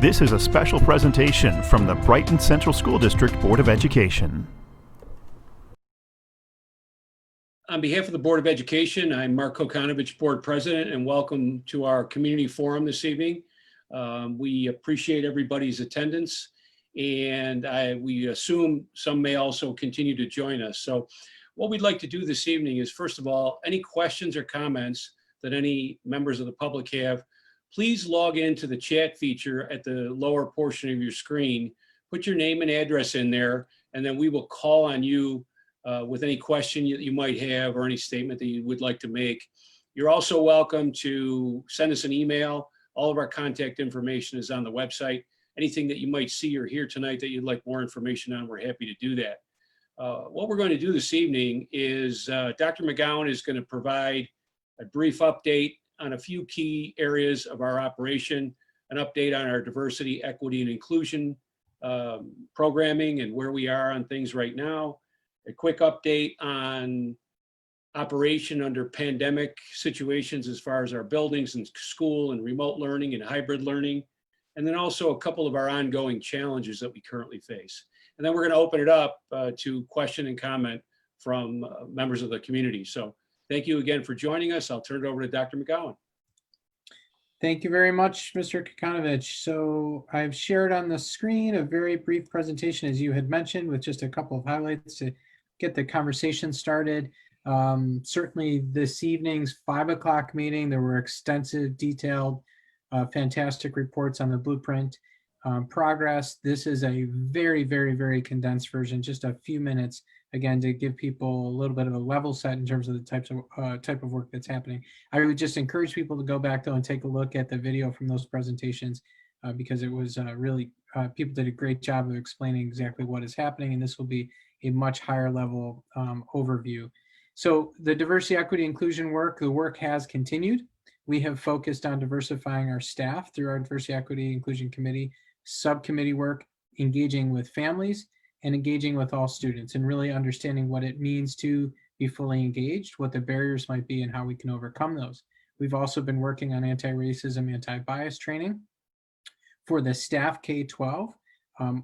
This is a special presentation from the Brighton Central School District Board of Education. On behalf of the Board of Education, I'm Mark Kokanovich, Board President, and welcome to our community forum this evening. We appreciate everybody's attendance, and we assume some may also continue to join us. So what we'd like to do this evening is, first of all, any questions or comments that any members of the public have, please log into the chat feature at the lower portion of your screen, put your name and address in there, and then we will call on you with any question you might have or any statement that you would like to make. You're also welcome to send us an email. All of our contact information is on the website. Anything that you might see or hear tonight that you'd like more information on, we're happy to do that. What we're going to do this evening is Dr. McGowan is going to provide a brief update on a few key areas of our operation, an update on our diversity, equity, and inclusion programming and where we are on things right now, a quick update on operation under pandemic situations as far as our buildings and school and remote learning and hybrid learning, and then also a couple of our ongoing challenges that we currently face. And then we're going to open it up to question and comment from members of the community. So thank you again for joining us. I'll turn it over to Dr. McGowan. Thank you very much, Mr. Kokanovich. So I've shared on the screen a very brief presentation, as you had mentioned, with just a couple of highlights to get the conversation started. Certainly this evening's 5 o'clock meeting, there were extensive, detailed, fantastic reports on the blueprint progress. This is a very, very, very condensed version, just a few minutes, again, to give people a little bit of a level set in terms of the type of work that's happening. I would just encourage people to go back though and take a look at the video from those presentations because it was really, people did a great job of explaining exactly what is happening, and this will be a much higher level overview. So the diversity, equity, inclusion work, the work has continued. We have focused on diversifying our staff through our diversity, equity, inclusion committee, subcommittee work, engaging with families and engaging with all students and really understanding what it means to be fully engaged, what the barriers might be and how we can overcome those. We've also been working on anti-racism, anti-bias training for the staff K-12,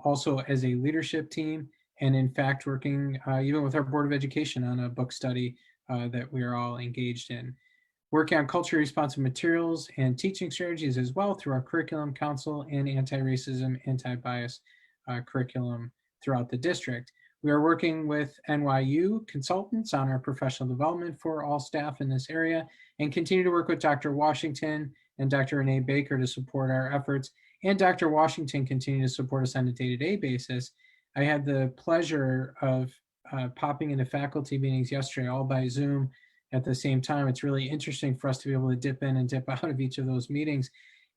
also as a leadership team, and in fact working even with our Board of Education on a book study that we are all engaged in. Working on culturally responsive materials and teaching strategies as well through our curriculum council and anti-racism, anti-bias curriculum throughout the district. We are working with NYU consultants on our professional development for all staff in this area and continue to work with Dr. Washington and Dr. Renee Baker to support our efforts, and Dr. Washington continue to support us on a day-to-day basis. I had the pleasure of popping into faculty meetings yesterday, all by Zoom at the same time. It's really interesting for us to be able to dip in and dip out of each of those meetings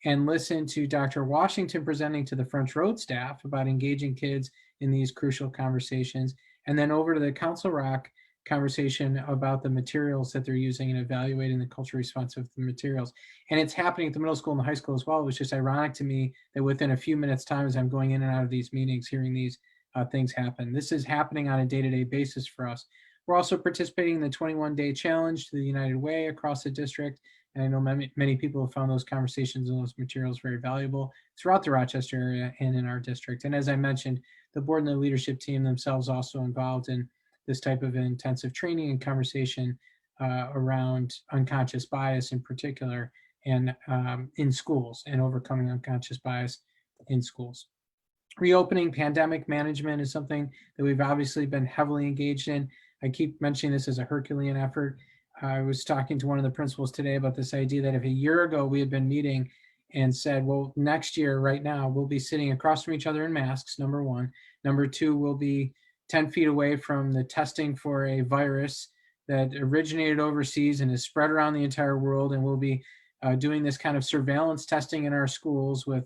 and listen to Dr. Washington presenting to the French Road staff about engaging kids in these crucial conversations, and then over to the Council Rock conversation about the materials that they're using and evaluating the culturally responsive materials. And it's happening at the middle school and the high school as well. It was just ironic to me that within a few minutes time as I'm going in and out of these meetings, hearing these things happen. This is happening on a day-to-day basis for us. We're also participating in the 21-day challenge to the United Way across the district. And I know many people have found those conversations and those materials very valuable throughout the Rochester area and in our district. And as I mentioned, the board and the leadership team themselves also involved in this type of intensive training and conversation around unconscious bias in particular, and in schools, and overcoming unconscious bias in schools. Reopening pandemic management is something that we've obviously been heavily engaged in. I keep mentioning this as a Herculean effort. I was talking to one of the principals today about this idea that if a year ago we had been meeting and said, well, next year, right now, we'll be sitting across from each other in masks, number one. Number two, we'll be 10 feet away from the testing for a virus that originated overseas and is spread around the entire world. And we'll be doing this kind of surveillance testing in our schools with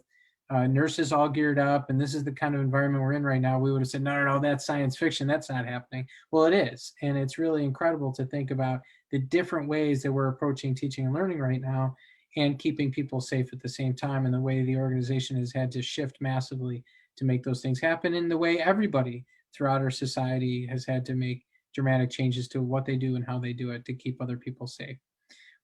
nurses all geared up, and this is the kind of environment we're in right now. We would have said, no, that's science fiction. That's not happening. Well, it is. And it's really incredible to think about the different ways that we're approaching teaching and learning right now and keeping people safe at the same time, and the way the organization has had to shift massively to make those things happen, and the way everybody throughout our society has had to make dramatic changes to what they do and how they do it to keep other people safe.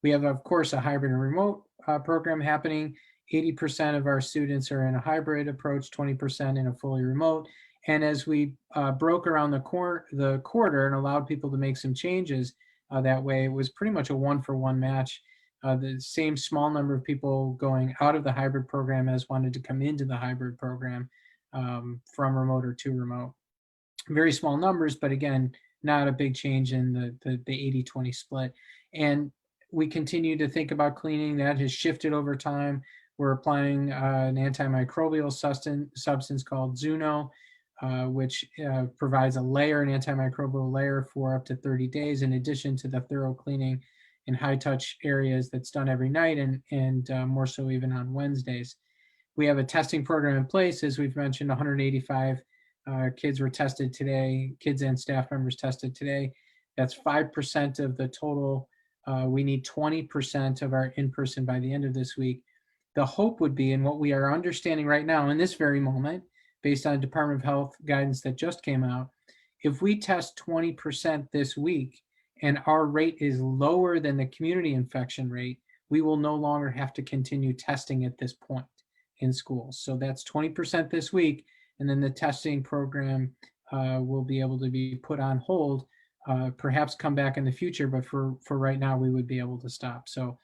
We have, of course, a hybrid and remote program happening 80% of our students are in a hybrid approach, 20% in a fully remote. And as we broke around the quarter and allowed people to make some changes that way, it was pretty much a 1-for-1 match. The same small number of people going out of the hybrid program as wanted to come into the hybrid program from remote or to remote. Very small numbers, but again, not a big change in the 80-20 split. And we continue to think about cleaning. That has shifted over time. We're applying an antimicrobial substance called Zuno, which provides an antimicrobial layer for up to 30 days, in addition to the thorough cleaning in high touch areas that's done every night and more so even on Wednesdays. We have a testing program in place. As we've mentioned, 185 kids were tested today, kids and staff members tested today. That's 5% of the total. We need 20% of our in-person by the end of this week. The hope would be, and what we are understanding right now in this very moment, based on Department of Health guidance that just came out, if we test 20% this week and our rate is lower than the community infection rate, we will no longer have to continue testing at this point in schools. So that's 20% this week, and then the testing program will be able to be put on hold, perhaps come back in the future, but for right now, we would be able to stop. So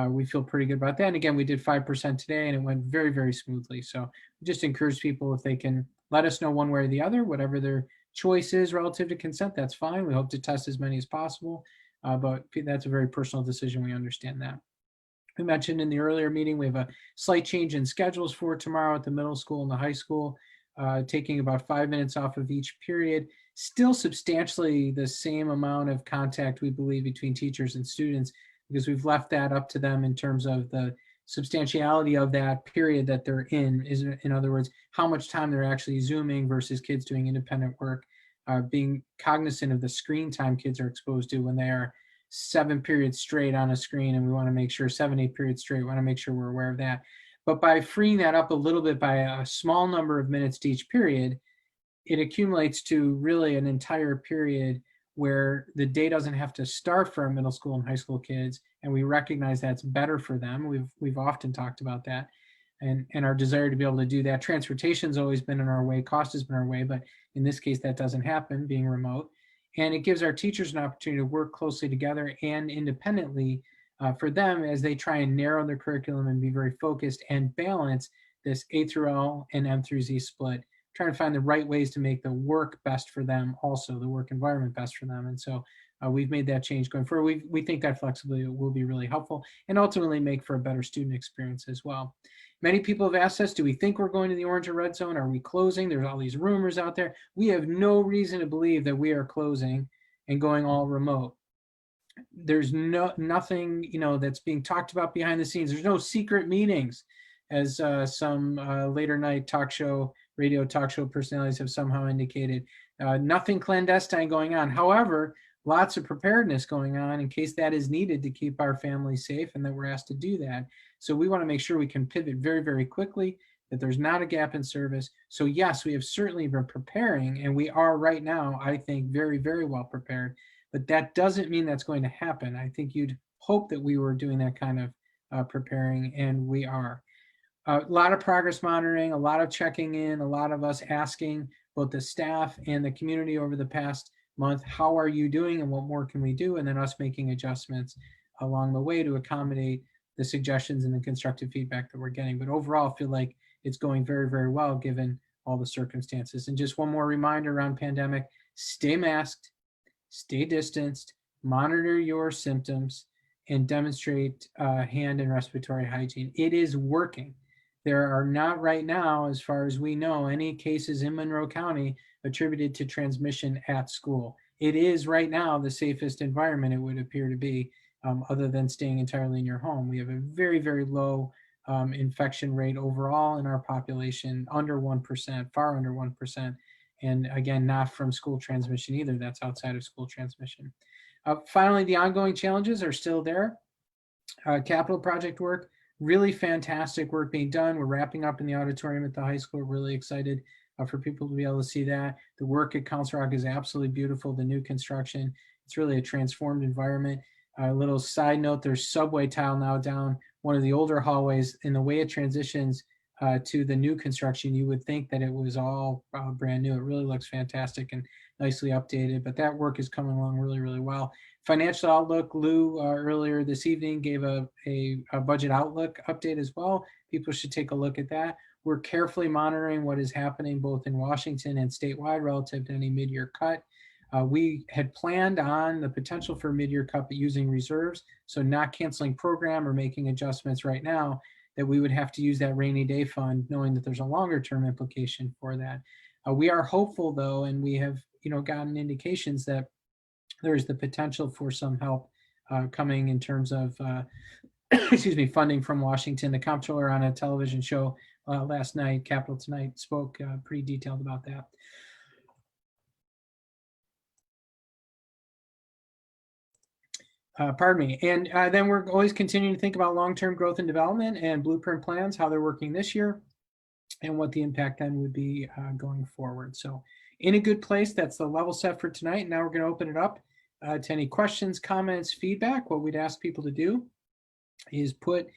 we feel pretty good about that. And again, we did 5% today and it went very, very smoothly. So just encourage people, if they can let us know one way or the other, whatever their choice is relative to consent, that's fine. We hope to test as many as possible, but that's a very personal decision. We understand that. We mentioned in the earlier meeting, we have a slight change in schedules for tomorrow at the middle school and the high school, taking about 5 minutes off of each period. Still substantially the same amount of contact, we believe, between teachers and students, because we've left that up to them in terms of the substantiality of that period that they're in. In other words, how much time they're actually Zooming versus kids doing independent work, being cognizant of the screen time kids are exposed to when they are 7 periods straight on a screen, and we want to make sure 7-8 periods straight. We want to make sure we're aware of that. But by freeing that up a little bit by a small number of minutes to each period, it accumulates to really an entire period where the day doesn't have to start for our middle school and high school kids, and we recognize that's better for them. We've often talked about that, and our desire to be able to do that. Transportation's always been in our way, cost has been our way, but in this case that doesn't happen, being remote. And it gives our teachers an opportunity to work closely together and independently for them as they try and narrow their curriculum and be very focused and balance this A through L and M through Z split, trying to find the right ways to make the work best for them, also the work environment best for them. And so we've made that change going forward. We think that flexibility will be really helpful and ultimately make for a better student experience as well. Many people have asked us, do we think we're going to the orange or red zone? Are we closing? There's all these rumors out there. We have no reason to believe that we are closing and going all remote. There's nothing, that's being talked about behind the scenes. There's no secret meetings, as some later night radio talk show personalities have somehow indicated. Nothing clandestine going on. However, lots of preparedness going on in case that is needed to keep our families safe, and that we're asked to do that. So we want to make sure we can pivot very, very quickly, that there's not a gap in service. So yes, we have certainly been preparing, and we are right now, I think, very, very well prepared. But that doesn't mean that's going to happen. I think you'd hope that we were doing that kind of preparing, and we are. A lot of progress monitoring, a lot of checking in, a lot of us asking both the staff and the community over the past month, how are you doing and what more can we do? And then us making adjustments along the way to accommodate the suggestions and the constructive feedback that we're getting. But overall, I feel like it's going very, very well given all the circumstances. And just one more reminder around pandemic: stay masked, stay distanced, monitor your symptoms, and demonstrate hand and respiratory hygiene. It is working. There are not right now, as far as we know, any cases in Monroe County attributed to transmission at school. It is right now the safest environment it would appear to be, other than staying entirely in your home. We have a very, very low infection rate overall in our population, under 1%, far under 1%. And again, not from school transmission either. That's outside of school transmission. Finally, the ongoing challenges are still there. Capital project work, really fantastic work being done. We're wrapping up in the auditorium at the high school. We're really excited for people to be able to see that. The work at Council Rock is absolutely beautiful. The new construction, it's really a transformed environment. A little side note, there's subway tile now down one of the older hallways, in the way it transitions to the new construction, you would think that it was all brand new. It really looks fantastic and nicely updated, but that work is coming along really, really well. Financial outlook, Lou earlier this evening gave a budget outlook update as well. People should take a look at that. We're carefully monitoring what is happening both in Washington and statewide relative to any mid-year cut. We had planned on the potential for mid-year cut, but using reserves, so not canceling program or making adjustments right now, that we would have to use that rainy day fund, knowing that there's a longer term implication for that. We are hopeful though, and we have gotten indications that there is the potential for some help coming in terms of excuse me, funding from Washington. The comptroller on a television show last night, Capital Tonight, spoke pretty detailed about that. Pardon me. And then we're always continuing to think about long-term growth and development and blueprint plans, how they're working this year, and what the impact then would be going forward. So in a good place. That's the level set for tonight. Now we're going to open it up to any questions, comments, feedback. What we'd ask people to do is put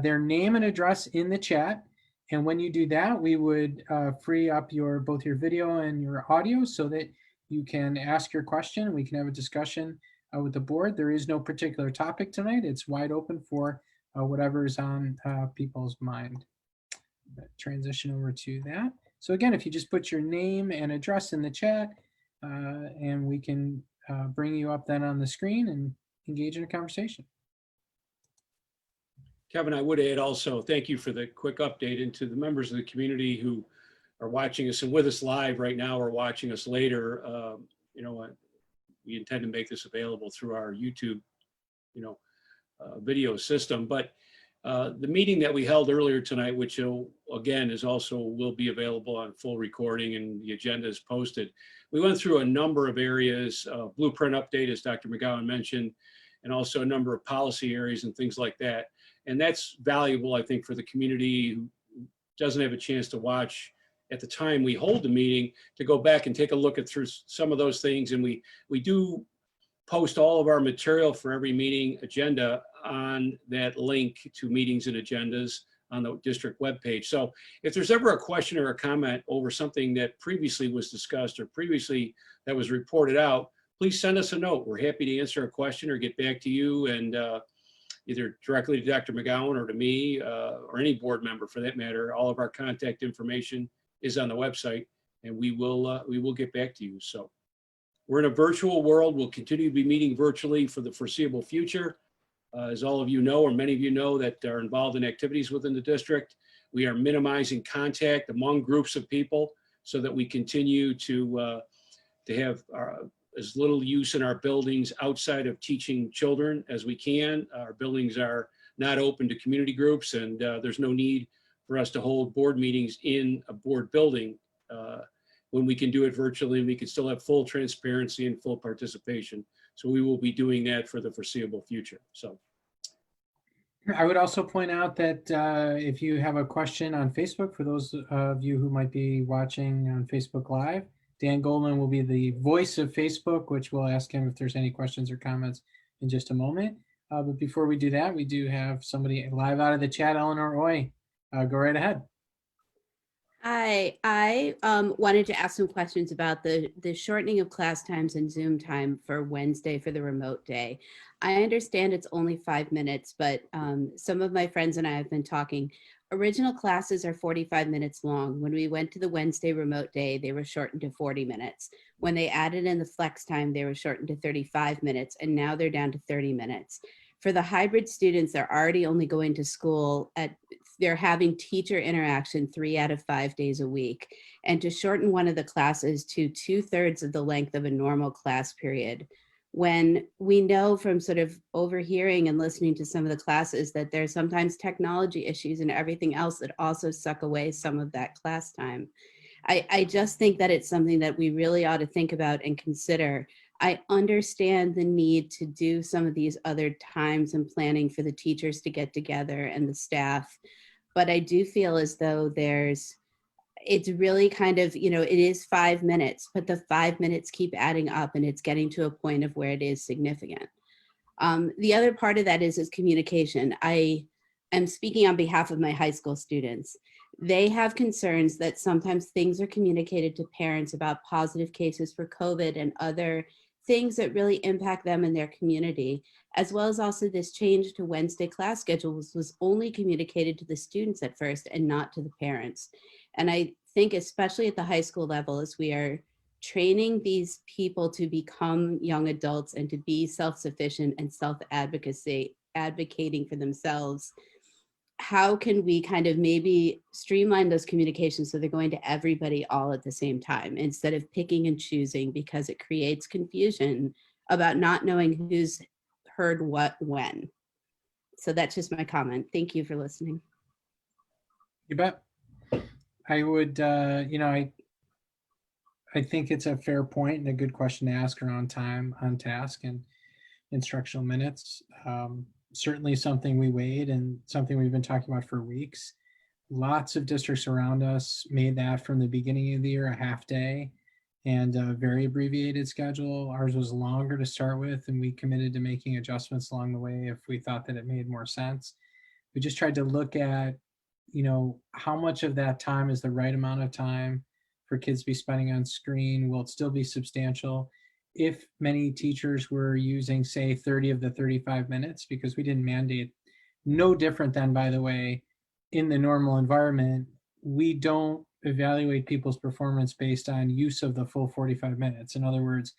their name and address in the chat. And when you do that, we would free up both your video and your audio so that you can ask your question. We can have a discussion with the board. There is no particular topic tonight. It's wide open for whatever is on people's mind. Transition over to that. So again, if you just put your name and address in the chat, and we can bring you up then on the screen and engage in a conversation. Kevin, I would add also, thank you for the quick update, and to the members of the community who are watching us and with us live right now or watching us later. We intend to make this available through our YouTube, video system. But the meeting that we held earlier tonight, which again will be available on full recording and the agenda is posted. We went through a number of areas, blueprint update, as Dr. McGowan mentioned, and also a number of policy areas and things like that. And that's valuable, I think, for the community who doesn't have a chance to watch at the time we hold the meeting, to go back and take a look at through some of those things. And we do post all of our material for every meeting agenda on that link to meetings and agendas on the district webpage. So if there's ever a question or a comment over something that previously was discussed or previously that was reported out, please send us a note. We're happy to answer a question or get back to you, and either directly to Dr. McGowan or to me or any board member for that matter. All of our contact information is on the website, and we will get back to you. So we're in a virtual world. We'll continue to be meeting virtually for the foreseeable future. As all of you know, or many of you know that are involved in activities within the district, we are minimizing contact among groups of people so that we continue to have as little use in our buildings outside of teaching children as we can. Our buildings are not open to community groups, and there's no need for us to hold board meetings in a board building when we can do it virtually, and we can still have full transparency and full participation. So we will be doing that for the foreseeable future. So I would also point out that if you have a question on Facebook, for those of you who might be watching on Facebook Live, Dan Goldman will be the voice of Facebook, which we'll ask him if there's any questions or comments in just a moment. But before we do that, we do have somebody live out of the chat, Eleanor Oy. Go right ahead. Hi, I wanted to ask some questions about the shortening of class times and Zoom time for Wednesday for the remote day. I understand it's only 5 minutes, but some of my friends and I have been talking. Original classes are 45 minutes long. When we went to the Wednesday remote day, they were shortened to 40 minutes. When they added in the flex time, they were shortened to 35 minutes, and now they're down to 30 minutes. For the hybrid students, they're already only going to school they're having teacher interaction 3 out of 5 days a week. And to shorten one of the classes to 2/3 of the length of a normal class period, when we know from sort of overhearing and listening to some of the classes that there's sometimes technology issues and everything else that also suck away some of that class time. I just think that it's something that we really ought to think about and consider. I understand the need to do some of these other times and planning for the teachers to get together and the staff, but I do feel as though it's really kind of, it is 5 minutes, but the 5 minutes keep adding up and it's getting to a point of where it is significant. The other part of that is communication. am speaking on behalf of my high school students. They have concerns that sometimes things are communicated to parents about positive cases for COVID and other things that really impact them and their community, as well as also this change to Wednesday class schedules was only communicated to the students at first and not to the parents. And I think especially at the high school level, as we are training these people to become young adults and to be self-sufficient and advocating for themselves, how can we kind of maybe streamline those communications so they're going to everybody all at the same time instead of picking and choosing, because it creates confusion about not knowing who's heard what when. So that's just my comment. Thank you for listening. You bet. I would, I think it's a fair point and a good question to ask around time on task and instructional minutes. Certainly something we weighed and something we've been talking about for weeks. Lots of districts around us made that from the beginning of the year a half day and a very abbreviated schedule. Ours was longer to start with, and we committed to making adjustments along the way if we thought that it made more sense. We just tried to look at, how much of that time is the right amount of time for kids to be spending on screen. Will it still be substantial? If many teachers were using, say, 30 of the 35 minutes, because we didn't mandate, no different than, by the way, in the normal environment, we don't evaluate people's performance based on use of the full 45 minutes. In other words,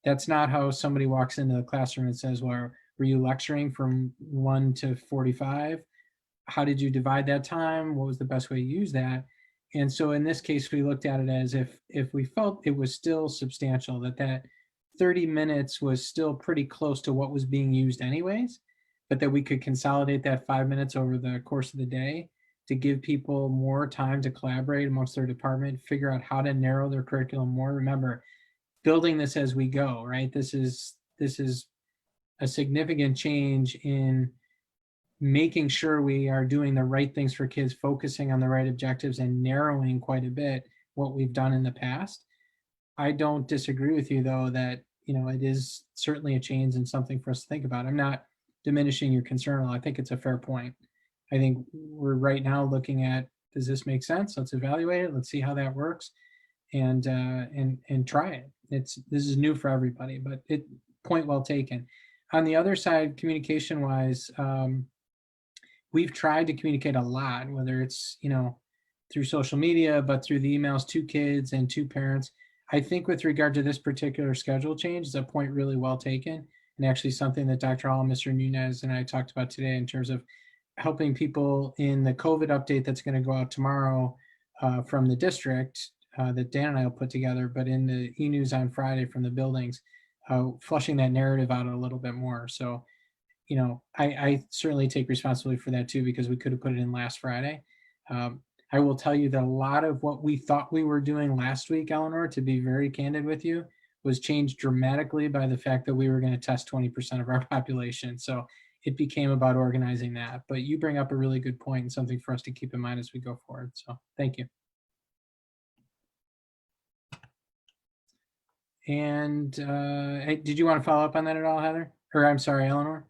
that's not how somebody walks into the classroom and says, well, were you lecturing from 1 to 45? How did you divide that time? What was the best way to use that? And so in this case, we looked at it as if we felt it was still substantial, that 30 minutes was still pretty close to what was being used anyways, but that we could consolidate that 5 minutes over the course of the day to give people more time to collaborate amongst their department, figure out how to narrow their curriculum more. Remember, building this as we go, right? This is a significant change in making sure we are doing the right things for kids, focusing on the right objectives and narrowing quite a bit what we've done in the past. I don't disagree with you, though, that it is certainly a change and something for us to think about. I'm not diminishing your concern. I think it's a fair point. I think we're right now looking at, does this make sense? Let's evaluate it. Let's see how that works, and try it. This is new for everybody, but point well taken. On the other side, communication wise, we've tried to communicate a lot, whether it's through social media, but through the emails to kids and to parents. I think with regard to this particular schedule change, is a point really well taken, and actually something that Dr. Hall, Mr. Nunez, and I talked about today in terms of helping people in the COVID update that's going to go out tomorrow from the district that Dan and I will put together, but in the e-news on Friday from the buildings, flushing that narrative out a little bit more. So, I certainly take responsibility for that too, because we could have put it in last Friday. I will tell you that a lot of what we thought we were doing last week, Eleanor, to be very candid with you, was changed dramatically by the fact that we were going to test 20% of our population. So it became about organizing that. But you bring up a really good point and something for us to keep in mind as we go forward. So thank you. And did you want to follow up on that at all, Heather? Or I'm sorry, Eleanor?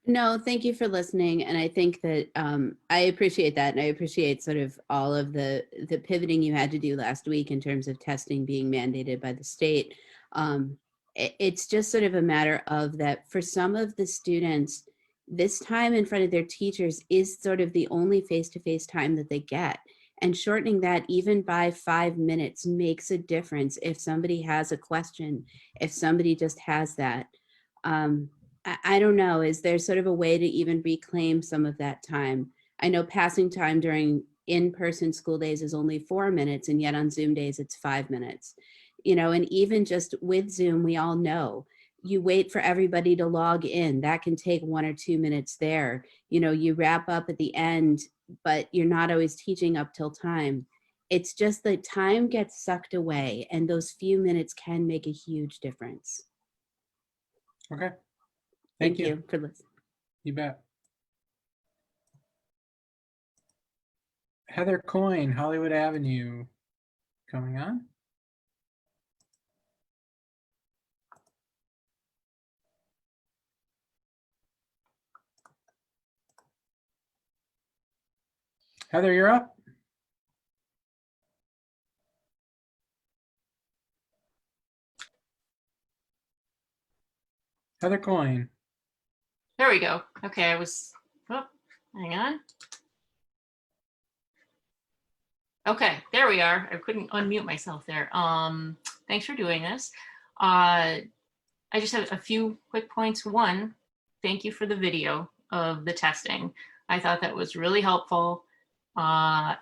No, thank you for listening. And I think that I appreciate that. And I appreciate sort of all of the pivoting you had to do last week in terms of testing being mandated by the state. It's just sort of a matter of that for some of the students, this time in front of their teachers is sort of the only face-to-face time that they get. And shortening that even by 5 minutes makes a difference if somebody has a question, if somebody just has that. I don't know, is there sort of a way to even reclaim some of that time? I know passing time during in-person school days is only 4 minutes, and yet on Zoom days, it's 5 minutes. And even just with Zoom, we all know, you wait for everybody to log in. That can take 1 or 2 minutes there. You wrap up at the end, but you're not always teaching up till time. It's just that time gets sucked away, and those few minutes can make a huge difference. Okay. Thank you for listening. You bet. Heather Coyne, Hollywood Avenue, coming on. Heather, you're up. Heather Coyne. There we go. Okay, hang on. Okay, there we are. I couldn't unmute myself there. Thanks for doing this. I just have a few quick points. One, thank you for the video of the testing. I thought that was really helpful. Even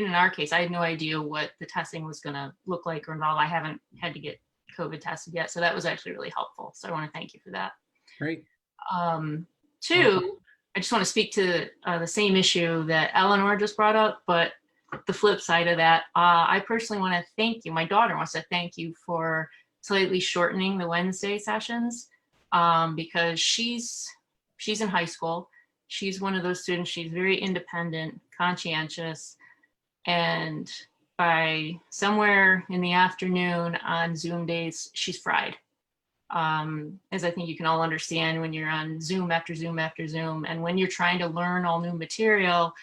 in our case, I had no idea what the testing was going to look like or involve. I haven't had to get COVID tested yet, so that was actually really helpful. So I want to thank you for that. Great. Two, I just want to speak to the same issue that Eleanor just brought up, but the flip side of that, I personally want to thank you. My daughter wants to thank you for slightly shortening the Wednesday sessions because she's in high school. She's one of those students, she's very independent, conscientious, and by somewhere in the afternoon on Zoom days, she's fried. As I think you can all understand when you're on Zoom after Zoom after Zoom, and when you're trying to learn all new material,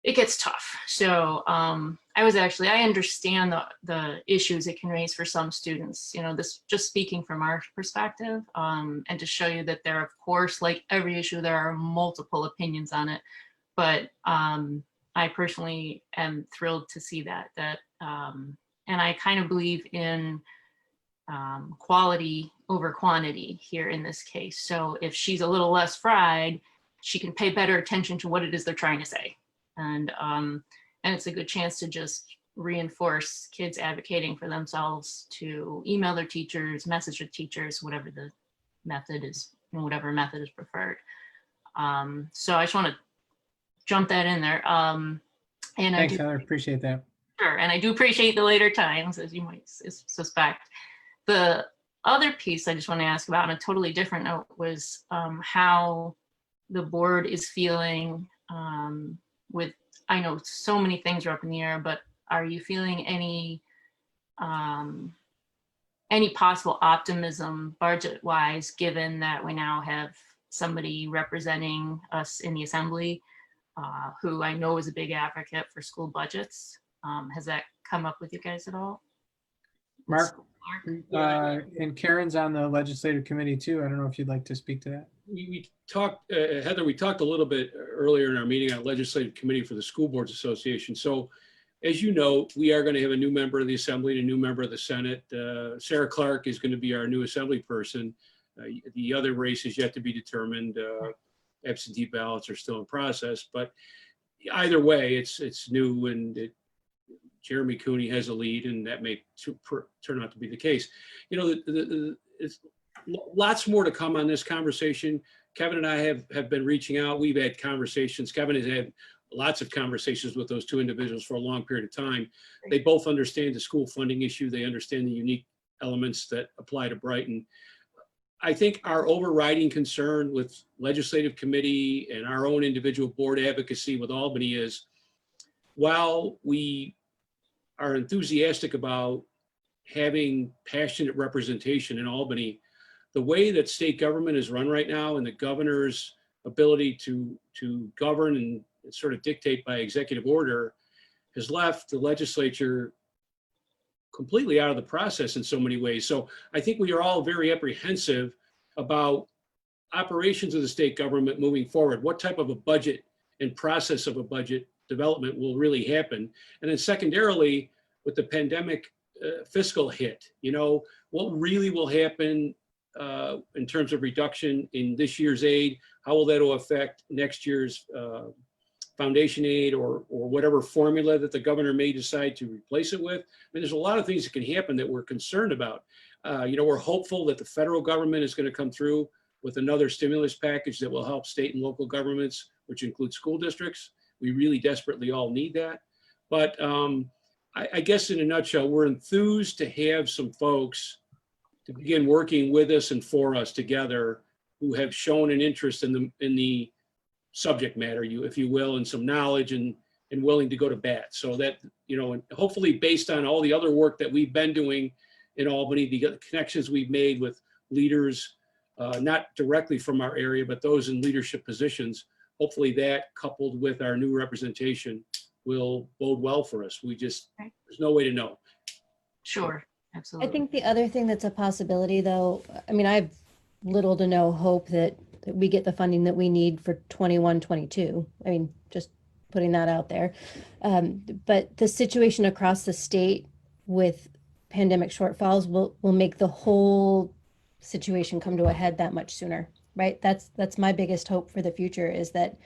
it gets tough. So I understand the issues it can raise for some students, you know, this just speaking from our perspective, and to show you that there, of course, like every issue, there are multiple opinions on it. But I personally am thrilled to see that, and I kind of believe in quality over quantity here in this case. So if she's a little less fried, she can pay better attention to what it is they're trying to say. And it's a good chance to just reinforce kids advocating for themselves to email their teachers, message their teachers, whatever the method is, whatever method is preferred. So I just want to jump that in there. Thanks, Heather. Appreciate that. Sure, and I do appreciate the later times, as you might suspect. The other piece I just want to ask about on a totally different note was how the board is feeling with, I know so many things are up in the air, but are you feeling any possible optimism budget-wise, given that we now have somebody representing us in the assembly who I know is a big advocate for school budgets? Has that come up with you guys at all? Mark, and Karen's on the legislative committee too. I don't know if you'd like to speak to that. We talked, Heather, we talked a little bit earlier in our meeting on legislative committee for the School Boards Association. So as you know, we are going to have a new member of the Assembly and a new member of the Senate. Sarah Clark is going to be our new Assembly person. The other race is yet to be determined. Absentee ballots are still in process, but either way, it's new, and Jeremy Cooney has a lead, and that may turn out to be the case. You know, it's lots more to come on this conversation. Kevin and I have been reaching out. We've had conversations. Kevin has had lots of conversations with those two individuals for a long period of time. They both understand the school funding issue. They understand the unique elements that apply to Brighton. I think our overriding concern with legislative committee and our own individual board advocacy with Albany is, while we are enthusiastic about having passionate representation in Albany, the way that state government is run right now and the governor's ability to govern and sort of dictate by executive order has left the legislature completely out of the process in so many ways. So I think we are all very apprehensive about operations of the state government moving forward. What type of a budget and process of a budget development will really happen? And then secondarily, with the pandemic fiscal hit, you know, what really will happen in terms of reduction in this year's aid? How will that affect next year's foundation aid or whatever formula that the governor may decide to replace it with? I mean, there's a lot of things that can happen that we're concerned about. You know, we're hopeful that the federal government is going to come through with another stimulus package that will help state and local governments, which includes school districts. We really desperately all need that. But I guess in a nutshell, we're enthused to have some folks to begin working with us and for us together who have shown an interest in the subject matter, if you will, and some knowledge and willing to go to bat. So that, you know, and hopefully based on all the other work that we've been doing in Albany, the connections we've made with leaders, not directly from our area, but those in leadership positions, hopefully that coupled with our new representation will bode well for us. There's no way to know. Sure, I absolutely. think the other thing that's a possibility, though, I mean, I have little to no hope that we get the funding that we need for 21, 22. I mean, just putting that out there. But the situation across the state with pandemic shortfalls will make the whole situation come to a head that much sooner, right? That's my biggest hope for the future, is that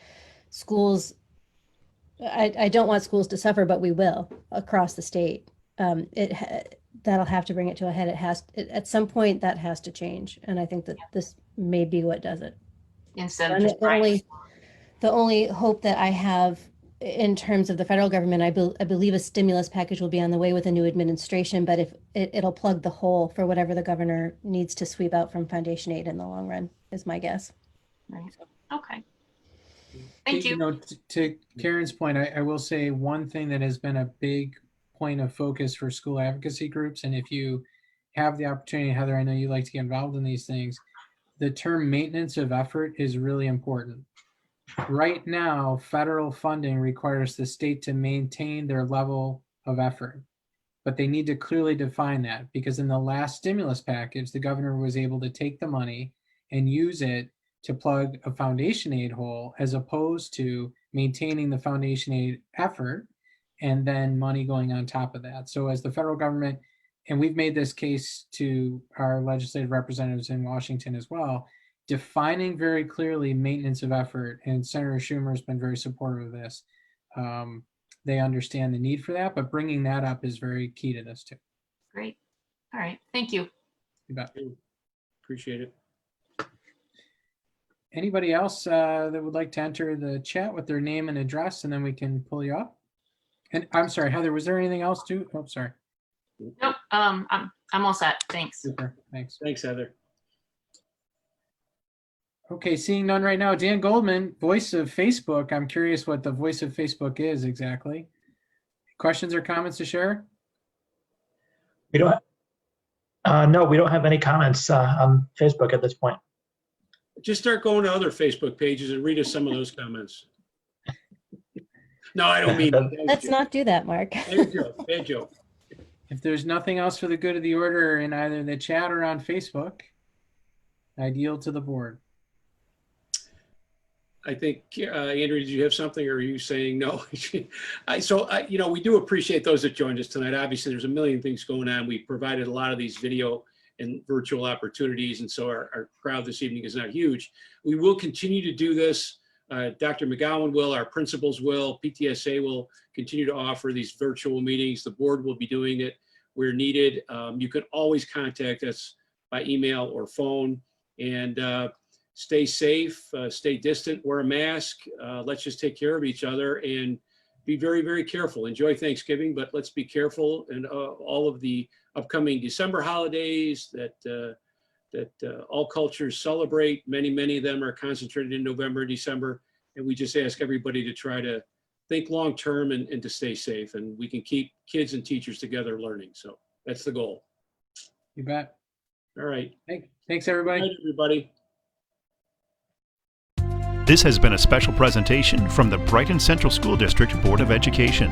schools, I don't want schools to suffer, but we will across the state. That'll have to bring it to a head. At some point that has to change. And I think that this may be what does it. Instead of And just Brighton. the only hope that I have in terms of the federal government, I believe a stimulus package will be on the way with a new administration, but if it'll plug the hole for whatever the governor needs to sweep out from foundation aid in the long run, is my guess. Right. Okay. Thank you. To Karen's point, I will say one thing that has been a big point of focus for school advocacy groups, and if you have the opportunity, Heather, I know you like to get involved in these things, the term maintenance of effort is really important. Right now, federal funding requires the state to maintain their level of effort, but they need to clearly define that, because in the last stimulus package, the governor was able to take the money and use it to plug a foundation aid hole, as opposed to maintaining the foundation aid effort and then money going on top of that. So as the federal government, and we've made this case to our legislative representatives in Washington as well, defining very clearly maintenance of effort, and Senator Schumer has been very supportive of this. They understand the need for that, but bringing that up is very key to this too. Great. All right. Thank you. You bet. Appreciate it. Anybody else that would like to enter the chat with their name and address, and then we can pull you up? And I'm sorry, Heather, was there anything else too? Oh, sorry. Nope. I'm all set. Thanks. Super, thanks. Thanks, Heather. Okay, seeing none right now. Dan Goldman, voice of Facebook. I'm curious what the voice of Facebook is exactly. Questions or comments to share? We don't. No, we don't have any comments on Facebook at this point. Just start going to other Facebook pages and read us some of those comments. No, I don't mean that. Let's not do that, Mark. Bad joke. Bad joke. If there's nothing else for the good of the order in either the chat or on Facebook, I'd yield to the board. I think, Andrew, did you have something, or are you saying no? We do appreciate those that joined us tonight. Obviously, there's a million things going on. We provided a lot of these video and virtual opportunities, and so our crowd this evening is not huge. We will continue to do this. Dr. McGowan will, our principals will, PTSA will continue to offer these virtual meetings. The board will be doing it where needed. You can always contact us by email or phone, and stay safe, stay distant, wear a mask. Let's just take care of each other and be very, very careful. Enjoy Thanksgiving, but let's be careful, and all of the upcoming December holidays that all cultures celebrate. Many of them are concentrated in November, December, and we just ask everybody to try to think long-term and to stay safe, and we can keep kids and teachers together learning. So that's the goal. You bet. All right. Thanks, everybody. Good night, everybody. This has been a special presentation from the Brighton Central School District Board of Education.